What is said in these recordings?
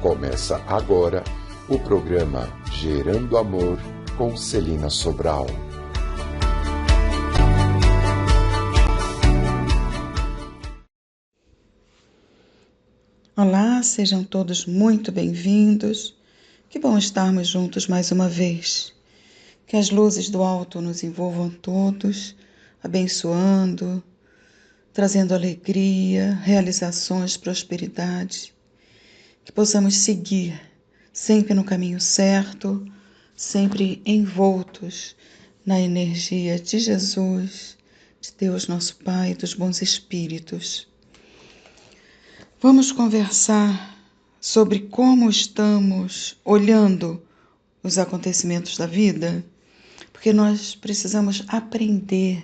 Começa agora o programa Gerando Amor com Celina Sobral. Olá, sejam todos muito bem-vindos. Que bom estarmos juntos mais uma vez. Que as luzes do alto nos envolvam todos, abençoando, trazendo alegria, realizações, prosperidade. Que possamos seguir sempre no caminho certo, sempre envoltos na energia de Jesus, de Deus nosso Pai, dos bons espíritos. Vamos conversar sobre como estamos olhando os acontecimentos da vida, porque nós precisamos aprender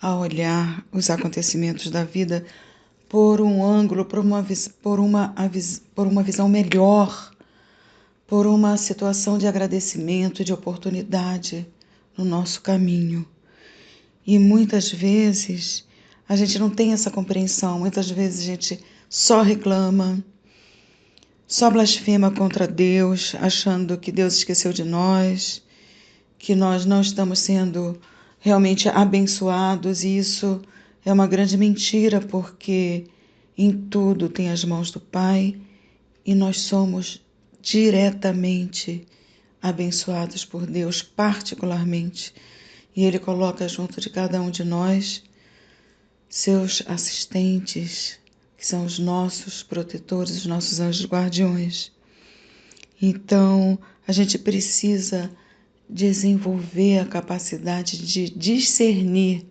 a olhar os acontecimentos da vida por um ângulo, por uma visão melhor, por uma situação de agradecimento, de oportunidade no nosso caminho. E muitas vezes a gente não tem essa compreensão, muitas vezes a gente só reclama, só blasfema contra Deus, achando que Deus esqueceu de nós, que nós não estamos sendo realmente abençoados, e isso é uma grande mentira, porque em tudo tem as mãos do Pai e nós somos diretamente abençoados por Deus, particularmente, e Ele coloca junto de cada um de nós seus assistentes, que são os nossos protetores, os nossos anjos guardiões. Então, a gente precisa desenvolver a capacidade de discernir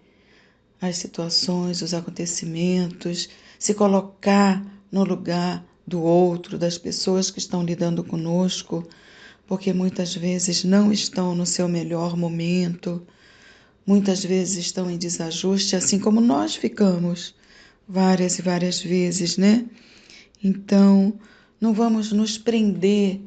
as situações, os acontecimentos, se colocar no lugar do outro, das pessoas que estão lidando conosco, porque muitas vezes não estão no seu melhor momento, muitas vezes estão em desajuste, assim como nós ficamos várias e várias vezes, né? Então, não vamos nos prender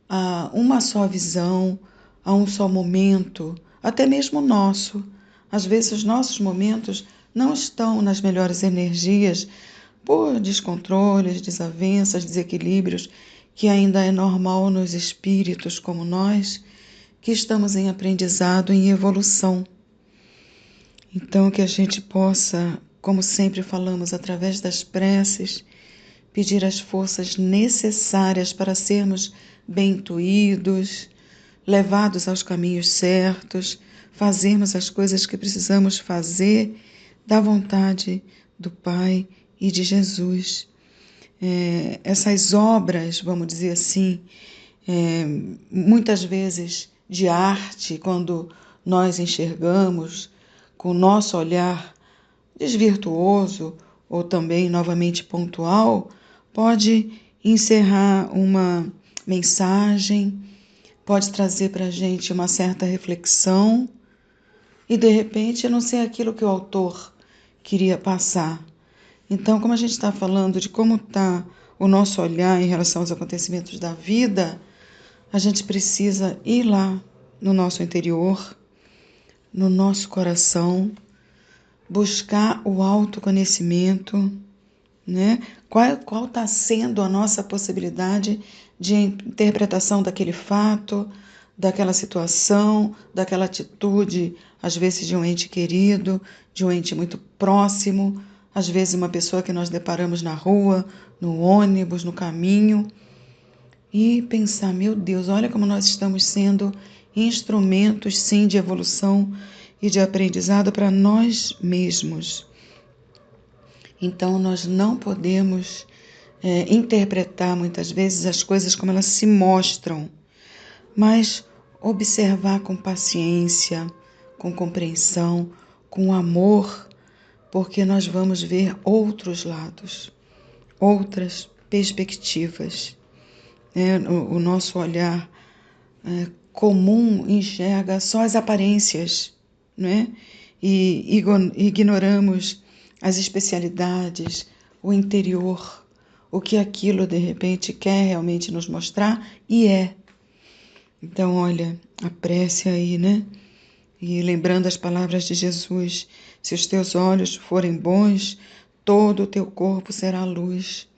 a uma só visão, a um só momento, até mesmo o nosso. Às vezes os nossos momentos não estão nas melhores energias por descontroles, desavenças, desequilíbrios, que ainda é normal nos espíritos como nós, que estamos em aprendizado, em evolução. Então, que a gente possa, como sempre falamos, através das preces, pedir as forças necessárias para sermos bem intuídos, levados aos caminhos certos, fazermos as coisas que precisamos fazer da vontade do Pai e de Jesus. Essas obras, vamos dizer assim, muitas vezes de arte, quando nós enxergamos com o nosso olhar desvirtuoso ou também novamente pontual, pode encerrar uma mensagem, pode trazer para a gente uma certa reflexão e de repente não ser aquilo que o autor queria passar. Então, como a gente está falando de como está o nosso olhar em relação aos acontecimentos da vida, a gente precisa ir lá no nosso interior, no nosso coração, buscar o autoconhecimento, né? Qual está sendo a nossa possibilidade de interpretação daquele fato, daquela situação, daquela atitude, às vezes de um ente querido, de um ente muito próximo, às vezes uma pessoa que nós deparamos na rua, no ônibus, no caminho, e pensar, meu Deus, olha como nós estamos sendo instrumentos, sim, de evolução e de aprendizado para nós mesmos. Então, nós não podemos interpretar muitas vezes as coisas como elas se mostram, mas observar com paciência, com compreensão, com amor, porque nós vamos ver outros lados, outras perspectivas. O nosso olhar comum enxerga só as aparências, né? E ignoramos as especialidades, o interior, o que aquilo de repente quer realmente nos mostrar e é. Então, olha, a prece aí, né? E lembrando as palavras de Jesus, se os teus olhos forem bons, todo o teu corpo será luz.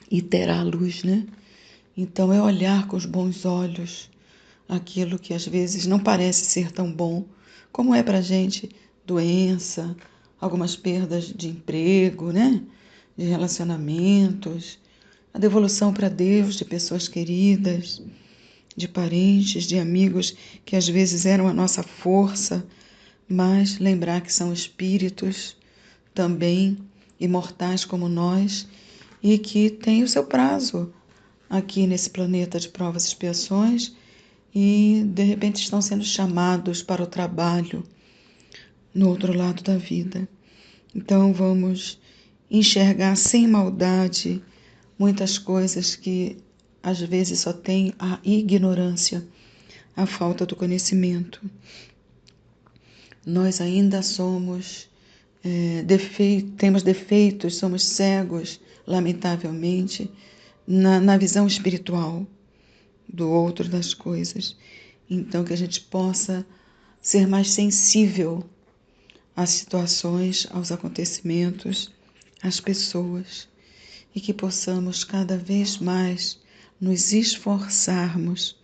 e terá luz, né? Então é olhar com os bons olhos aquilo que às vezes não parece ser tão bom, como é para a gente doença, algumas perdas de emprego, né? De relacionamentos, a devolução para Deus de pessoas queridas, de parentes, de amigos que às vezes eram a nossa força, mas lembrar que são espíritos também imortais como nós e que têm o seu prazo aqui nesse planeta de provas e expiações e de repente estão sendo chamados para o trabalho no outro lado da vida. Então vamos enxergar sem maldade muitas coisas que às vezes só tem a ignorância, a falta do conhecimento. Nós ainda somos temos defeitos, somos cegos, lamentavelmente, na visão espiritual do outro, das coisas. Então, que a gente possa ser mais sensível às situações, aos acontecimentos, às pessoas, e que possamos cada vez mais nos esforçarmos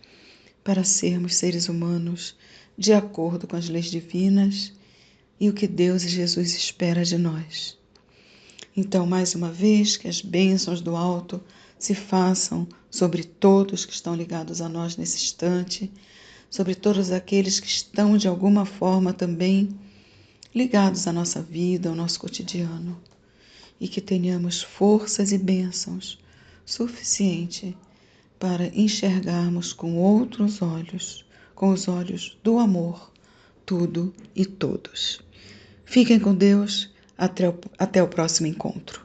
para sermos seres humanos de acordo com as leis divinas e o que Deus e Jesus espera de nós. Então, mais uma vez, que as bênçãos do alto se façam sobre todos que estão ligados a nós nesse instante, sobre todos aqueles que estão de alguma forma também ligados à nossa vida, ao nosso cotidiano, e que tenhamos forças e bênçãos suficiente para enxergarmos com outros olhos, com os olhos do amor, tudo e todos. Fiquem com Deus, até o próximo encontro.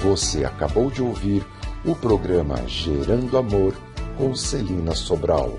Você acabou de ouvir o programa Gerando Amor com Celina Sobral.